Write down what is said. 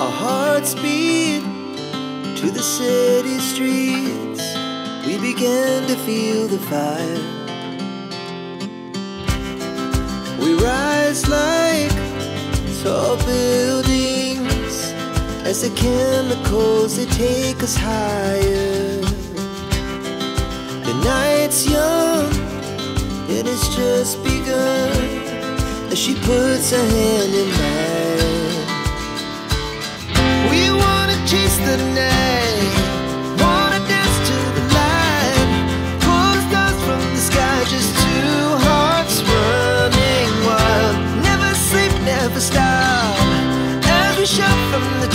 Our hearts beat to the city streets. We began to feel the fire. We rise like tall buildings as the chemicals, they take us higher. The night's young and it's just begun as she puts her hand in mine. We wanna chase the night, wanna dance to the light, pull the stars from the sky, just two hearts running wild. Never sleep, never stop, as we shout from the